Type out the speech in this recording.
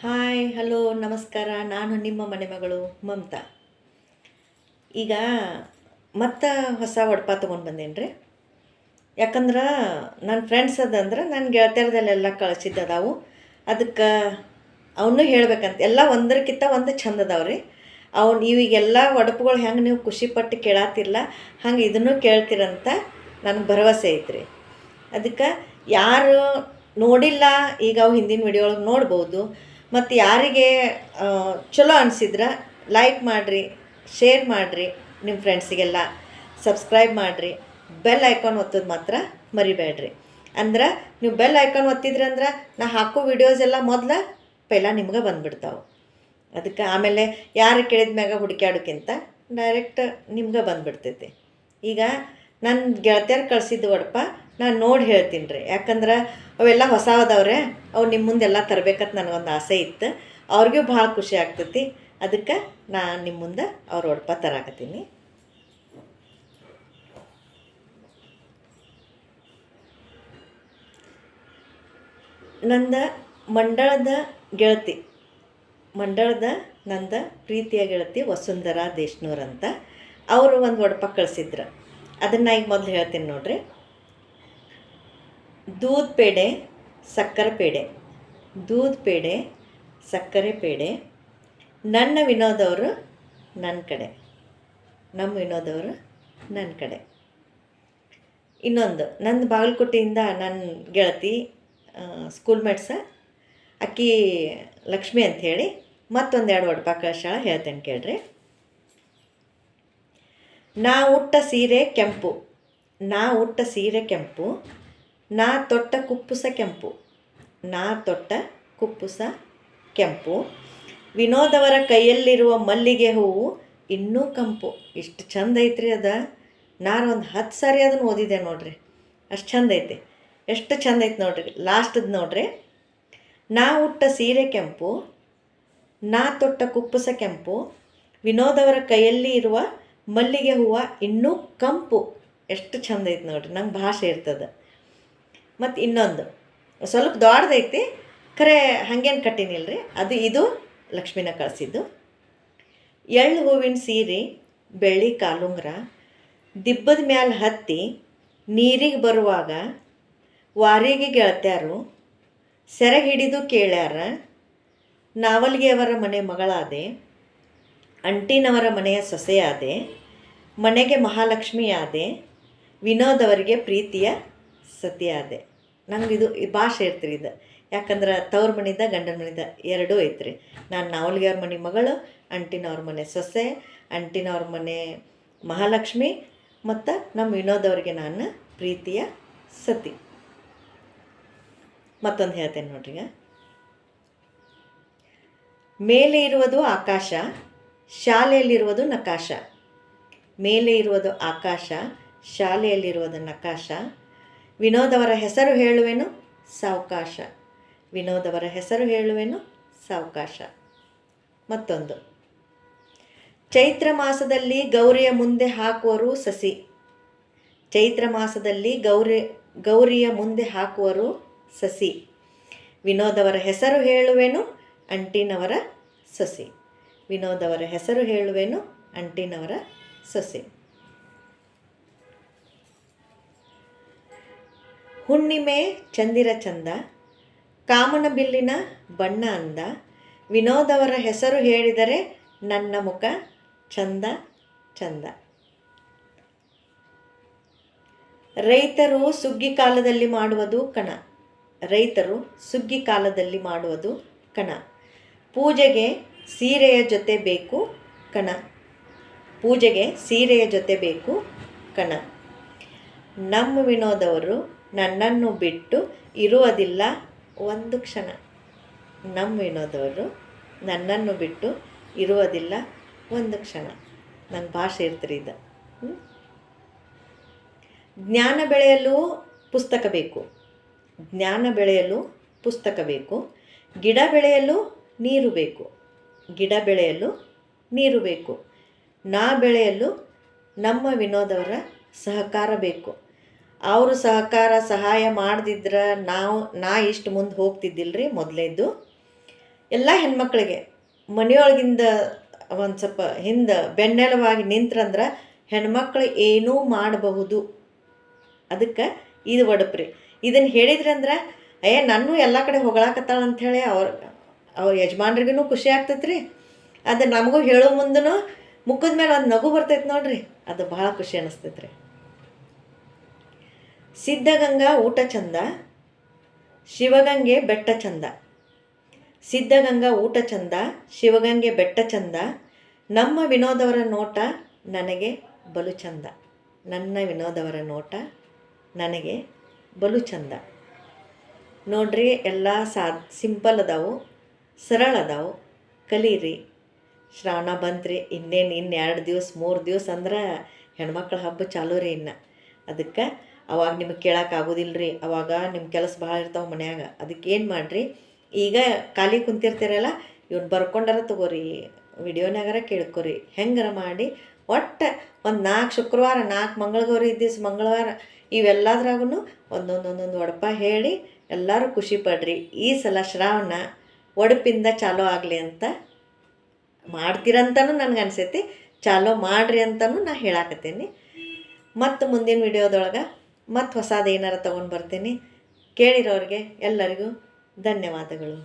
Hi hello ನಮಸ್ಕಾರ. ನಾನು ನಿಮ್ಮ ಮನೆ ಮಗಳು ಮಮತಾ. ಈಗ ಮತ್ತೆ ಹೊಸ ಒಡಪ ತೊಗೊಂಡು ಬಂದೇನಿ ರೀ. ಯಾಕಂದ್ರೆ ನನ್ನ ಫ್ರೆಂಡ್ಸ್ ಅದಂದ್ರೆ ನನ್ನ ಗೆಳತಿಯರದಲ್ಲೆಲ್ಲ ಕಳಿಸಿದ್ದದಾವು. ಅದಕ್ಕೆ ಅವನು ಹೇಳ್ಬೇಕಂತ ಎಲ್ಲ ಒಂದರಕ್ಕಿಂತ ಒಂದು ಚಂದ ಅದಾವ್ರಿ. ಇವಿಗೆಲ್ಲ ಒಡಪುಗಳು ಹೆಂಗೆ ನೀವು ಖುಷಿಪಟ್ಟು ಕೇಳಾತಿಲ್ಲ ಹಂಗೆ ಇದನ್ನು ಕೇಳ್ತೀರಂತ ನನಗೆ ಭರವಸೆ ಐತ್ರಿ. ಅದಕ್ಕೆ ಯಾರು ನೋಡಿಲ್ಲ ಈಗ ಅವು ಹಿಂದಿನ ವಿಡಿಯೋ ಒಳಗೆ ನೋಡ್ಬೋದು. ಮತ್ತು ಯಾರಿಗೆ ಚಲೋ ಅನಿಸಿದ್ರೆ ಲೈಕ್ ಮಾಡಿರಿ, ಶೇರ್ ಮಾಡಿರಿ, ನಿಮ್ಮ ಫ್ರೆಂಡ್ಸಿಗೆಲ್ಲ ಸಬ್ಸ್ಕ್ರೈಬ್ ಮಾಡಿರಿ. ಬೆಲ್ ಐಕಾನ್ ಒತ್ತೋದು ಮಾತ್ರ ಮರಿಬೇಡ್ರಿ. ಅಂದ್ರೆ ನೀವು ಬೆಲ್ ಐಕಾನ್ ಒತ್ತಿದ್ರಿ ಅಂದ್ರೆ ನಾ ಹಾಕೋ ವಿಡಿಯೋಸ್ ಎಲ್ಲ ಪೈಲ ನಿಮ್ಗೆ ಬಂದುಬಿಡ್ತಾವೆ. ಅದಕ್ಕೆ ಆಮೇಲೆ ಯಾರು ಕೇಳಿದ ಮ್ಯಾಗ ಹುಡುಕ್ಯಾಡೋಕ್ಕಿಂತ ಡೈರೆಕ್ಟ್ ನಿಮ್ಗೆ ಬಂದುಬಿಡ್ತೈತಿ. ಈಗ ನನ್ನ ಗೆಳತಿಯರು ಕಳಿಸಿದ್ದು ಒಡಪ ನಾನು ನೋಡಿ ಹೇಳ್ತೀನಿ ರೀ. ಯಾಕಂದ್ರೆ ಅವೆಲ್ಲ ಹೊಸದವ್ರೆ, ಅವು ನಿಮ್ಮ ಮುಂದೆಲ್ಲ ತರಬೇಕಂತ ನನಗೊಂದು ಆಸೆ ಇತ್ತು. ಅವ್ರಿಗೂ ಭಾಳ ಖುಷಿ ಆಗ್ತೈತಿ. ಅದಕ್ಕೆ ನಾನು ನಿಮ್ಮ ಮುಂದೆ ಅವ್ರ ಒಡಪ ತರಾಕತ್ತೀನಿ. ನಂದ ಮಂಡಳದ ಗೆಳತಿ, ನಂದ ಪ್ರೀತಿಯ ಗೆಳತಿ ವಸುಂಧರಾ ದೇಶ್ನೂರ್ ಅಂತ ಅವರು ಒಂದು ಒಡಪ ಕಳಿಸಿದ್ರು. ಅದನ್ನು ಈಗ ಮೊದಲು ಹೇಳ್ತೀನಿ ನೋಡ್ರಿ. दूध पेड़े सक्कर पेड़े, दूध पेड़े ಸಕ್ಕರೆ ಪೇಡೆ. ನನ್ನ ವಿನೋದವರು ನನ್ನ ಕಡೆ, ನಮ್ಮ ವಿನೋದವರು ನನ್ನ ಕಡೆ. ಇನ್ನೊಂದು ನನ್ನ ಬಾಗಲಕೋಟೆಯಿಂದ ನನ್ನ ಗೆಳತಿ ಸ್ಕೂಲ್ ಮೇಟ್ಸ ಅಕ್ಕಿ ಲಕ್ಷ್ಮಿ ಅಂಥೇಳಿ ಮತ್ತೊಂದೆರಡು ಒಡಪ ಕಳ್ಸಾಳ, ಹೇಳ್ತೇನೆ ಕೇಳ್ರಿ. ನಾ ಉಟ್ಟ ಸೀರೆ ಕೆಂಪು, ನಾ ಉಟ್ಟ ಸೀರೆ ಕೆಂಪು, ನಾ ತೊಟ್ಟ ಕುಪ್ಪುಸ ಕೆಂಪು, ನಾ ತೊಟ್ಟ ಕುಪ್ಪುಸ ಕೆಂಪು. ವಿನೋದವರ ಕೈಯಲ್ಲಿರುವ ಮಲ್ಲಿಗೆ ಹೂವು ಇನ್ನೂ ಕಂಪು. ಇಷ್ಟು ಚಂದ ಐತ್ರಿ ಅದು. ನಾನು ಒಂದು 10 ಸಾರಿ ಅದನ್ನು ಓದಿದೆ ನೋಡ್ರಿ, ಅಷ್ಟು ಚಂದ ಐತಿ. ಎಷ್ಟು ಚಂದ ಐತಿ ನೋಡ್ರಿ. ಲಾಸ್ಟದ್ದು ನೋಡ್ರಿ. ನಾ ಉಟ್ಟ ಸೀರೆ ಕೆಂಪು, ನಾ ತೊಟ್ಟ ಕುಪ್ಪುಸ ಕೆಂಪು, ವಿನೋದವರ ಕೈಯಲ್ಲಿ ಇರುವ ಮಲ್ಲಿಗೆ ಹೂವು ಇನ್ನೂ ಕಂಪು. ಎಷ್ಟು ಚಂದ ಐತಿ ನೋಡ್ರಿ. ನಂಗೆ ಭಾಷೆ ಇರ್ತದೆ. ಮತ್ತು ಇನ್ನೊಂದು ಸ್ವಲ್ಪ ದೊಡ್ಡದೈತಿ, ಖರೆ ಹಾಗೇನು ಕಟ್ಟಿನಿಲ್ರಿ. ಇದು ಲಕ್ಷ್ಮಿನ ಕಳಿಸಿದ್ದು. ಎಳ್ಳು ಹೂವಿನ ಸೀರೆ, ಬೆಳ್ಳಿ ಕಾಲುಂಗ್ರ, ದಿಬ್ಬದ ಮ್ಯಾಲೆ ಹತ್ತಿ ನೀರಿಗೆ ಬರುವಾಗ ವಾರಿಗೆ ಗೆಳತ್ಯಾರು ಸೆರೆ ಹಿಡಿದು ಕೇಳ್ಯಾರ. ನಾವಲ್ಗಿಯವರ ಮನೆ ಮಗಳಾದೆ, ಅಂಟಿನವರ ಮನೆಯ ಸೊಸೆಯಾದೆ, ಮನೆಗೆ ಮಹಾಲಕ್ಷ್ಮಿಯಾದೆ, ವಿನೋದವರಿಗೆ ಪ್ರೀತಿಯ ಸತಿಯಾದೆ. ನಂಗೆ ಈ ಭಾಷೆ ಇರ್ತೀರಿ ಇದು. ಯಾಕಂದ್ರೆ ತವ್ರ ಮನಿದ ಗಂಡನ ಮನಿದ ಎರಡೂ ಐತ್ರಿ. ನಾನು ನಾವಲ್ಗಿಯವ್ರ ಮನೆ ಮಗಳು, ಅಂಟಿನವ್ರ ಮನೆ ಸೊಸೆ, ಅಂಟಿನವ್ರ ಮನೆ ಮಹಾಲಕ್ಷ್ಮಿ, ಮತ್ತು ನಮ್ಮ ವಿನೋದವ್ರಿಗೆ ನಾನು ಪ್ರೀತಿಯ ಸತಿ. ಮತ್ತೊಂದು ಹೇಳ್ತೇನೆ ನೋಡ್ರಿ. ಮೇಲೆ ಇರುವುದು ಆಕಾಶ, ಶಾಲೆಯಲ್ಲಿರುವುದು ನಕಾಶ. ಮೇಲೆ ಇರುವುದು ಆಕಾಶ, ಶಾಲೆಯಲ್ಲಿರುವುದು ನಕಾಶ. ವಿನೋದವರ ಹೆಸರು ಹೇಳುವೆನು ಸಾವಕಾಶ, ವಿನೋದವರ ಹೆಸರು ಹೇಳುವೆನು ಸಾವಕಾಶ. ಮತ್ತೊಂದು. ಚೈತ್ರ ಮಾಸದಲ್ಲಿ ಗೌರಿಯ ಮುಂದೆ ಹಾಕುವರು ಸಸಿ, ಚೈತ್ರ ಮಾಸದಲ್ಲಿ ಗೌರಿಯ ಮುಂದೆ ಹಾಕುವರು ಸಸಿ. ವಿನೋದವರ ಹೆಸರು ಹೇಳುವೆನು ಅಂಟಿನವರ ಸಸಿ, ವಿನೋದವರ ಹೆಸರು ಹೇಳುವೆನು ಅಂಟಿನವರ ಸಸಿ. ಹುಣ್ಣಿಮೆ ಚಂದಿರ ಚಂದ, ಕಾಮನ ಬಿಲ್ಲಿನ ಬಣ್ಣ ಅಂದ, ವಿನೋದವರ ಹೆಸರು ಹೇಳಿದರೆ ನನ್ನ ಮುಖ ಚಂದ ಚಂದ. ರೈತರು ಸುಗ್ಗಿ ಕಾಲದಲ್ಲಿ ಮಾಡುವುದು ಕಣ, ರೈತರು ಸುಗ್ಗಿ ಕಾಲದಲ್ಲಿ ಮಾಡುವುದು ಕಣ. ಪೂಜೆಗೆ ಸೀರೆಯ ಜೊತೆ ಬೇಕು ಕಣ, ಪೂಜೆಗೆ ಸೀರೆಯ ಜೊತೆ ಬೇಕು ಕಣ. ನಮ್ಮ ವಿನೋದವರು ನನ್ನನ್ನು ಬಿಟ್ಟು ಇರುವುದಿಲ್ಲ ಒಂದು ಕ್ಷಣ, ನಮ್ಮ ವಿನೋದವರು ನನ್ನನ್ನು ಬಿಟ್ಟು ಇರುವುದಿಲ್ಲ ಒಂದು ಕ್ಷಣ. ನಂಗೆ ಭಾಷೆ ಇರ್ತೀರಿ ಇದು. ಜ್ಞಾನ ಬೆಳೆಯಲು ಪುಸ್ತಕ ಬೇಕು, ಜ್ಞಾನ ಬೆಳೆಯಲು ಪುಸ್ತಕ ಬೇಕು. ಗಿಡ ಬೆಳೆಯಲು ನೀರು ಬೇಕು, ಗಿಡ ಬೆಳೆಯಲು ನೀರು ಬೇಕು. ನಾ ಬೆಳೆಯಲು ನಮ್ಮ ವಿನೋದವರ ಸಹಕಾರ ಬೇಕು. ಅವರು ಸಹಾಯ ಮಾಡದಿದ್ರೆ ನಾ ಇಷ್ಟು ಮುಂದೆ ಹೋಗ್ತಿದ್ದಿಲ್ಲ ರೀ ಮೊದಲೇದು. ಎಲ್ಲ ಹೆಣ್ಮಕ್ಳಿಗೆ ಮನೆಯೊಳಗಿಂದ ಒಂದು ಸ್ವಲ್ಪ ಹಿಂದೆ ಬೆನ್ನೆಲುವಾಗಿ ನಿಂತ್ರಂದ್ರೆ ಹೆಣ್ಮಕ್ಳು ಏನೂ ಮಾಡಬಹುದು. ಅದಕ್ಕೆ ಇದು ಒಡಪ್ರಿ. ಇದನ್ನು ಹೇಳಿದ್ರಂದ್ರೆ ನಾನು ಎಲ್ಲ ಕಡೆ ಹೊಗಳಾಕತ್ತಾಳ ಅಂಥೇಳಿ ಅವ್ರ ಯಜಮಾನ್ರಿಗೂ ಖುಷಿ ಆಗ್ತೈತೆ ರೀ. ಅದು ನಮಗೂ ಹೇಳೋ ಮುಂದೂ ಮುಖದ ಮೇಲೆ ಒಂದು ನಗು ಬರ್ತೈತೆ ನೋಡ್ರಿ, ಅದು ಭಾಳ ಖುಷಿ ಅನ್ನಿಸ್ತೈತೆ ರೀ. ಸಿದ್ಧಗಂಗಾ ಊಟ ಚಂದ, ಶಿವಗಂಗೆ ಬೆಟ್ಟ ಚಂದ. ಸಿದ್ಧಗಂಗಾ ಊಟ ಚಂದ, ಶಿವಗಂಗೆ ಬೆಟ್ಟ ಚಂದ. ನಮ್ಮ ವಿನೋದವರ ನೋಟ ನನಗೆ ಬಲು ಚಂದ. ನನ್ನ ವಿನೋದವರ ನೋಟ ನನಗೆ ಬಲು ಚಂದ. ನೋಡ್ರಿ, ಎಲ್ಲ ಸಿಂಪಲ್ ಅದಾವು, ಸರಳ ಅದಾವು. ಕಲೀರಿ. ಶ್ರಾವಣ ಬಂತ್ರಿ, ಇನ್ನು 2 ದಿವಸ 3 ದಿವಸ ಅಂದ್ರೆ ಹೆಣ್ಮಕ್ಳ ಹಬ್ಬ ಚಾಲೂ ರೀ. ಅದಕ್ಕೆ ಅವಾಗ ನಿಮಗೆ ಕೇಳೋಕ್ಕಾಗೋದಿಲ್ಲ ರೀ. ಅವಾಗ ನಿಮ್ಮ ಕೆಲಸ ಭಾಳ ಇರ್ತಾವೆ ಮನ್ಯಾಗ. ಅದಕ್ಕೆ ಏನು ಮಾಡಿರಿ, ಈಗ ಖಾಲಿ ಕುಂತಿರ್ತೀರಲ್ಲ, ಇವ್ನು ಬರ್ಕೊಂಡಾರ ತಗೋರಿ, ವಿಡಿಯೋನಾಗಾರ ಕೇಳ್ಕೊರಿ. ಹೆಂಗಾರ ಮಾಡಿ ಒಟ್ಟು ಒಂದು 4 ಶುಕ್ರವಾರ, 4 ಮಂಗಳಗೌರಿ ದಿವಸ ಮಂಗಳವಾರ ಇವೆಲ್ಲದ್ರಾಗೂ ಒಂದೊಂದು ಒಡಪ ಹೇಳಿ ಎಲ್ಲರೂ ಖುಷಿ ಪಡ್ರಿ. ಈ ಸಲ ಶ್ರಾವಣ ಒಡಪಿಂದ ಚಾಲೂ ಆಗಲಿ ಅಂತ ಮಾಡ್ತೀರಂತನೂ ನನಗೆ ಅನಿಸೈತಿ. ಚಾಲೂ ಮಾಡಿರಿ ಅಂತಲೂ ನಾ ಹೇಳಾಕತ್ತೀನಿ. ಮತ್ತು ಮುಂದಿನ ವಿಡಿಯೋದೊಳಗೆ ಮತ್ತು ಹೊಸದು ಏನಾರು ತೊಗೊಂಡು ಬರ್ತೀನಿ. ಕೇಳಿರೋರಿಗೆ ಎಲ್ಲರಿಗೂ ಧನ್ಯವಾದಗಳು.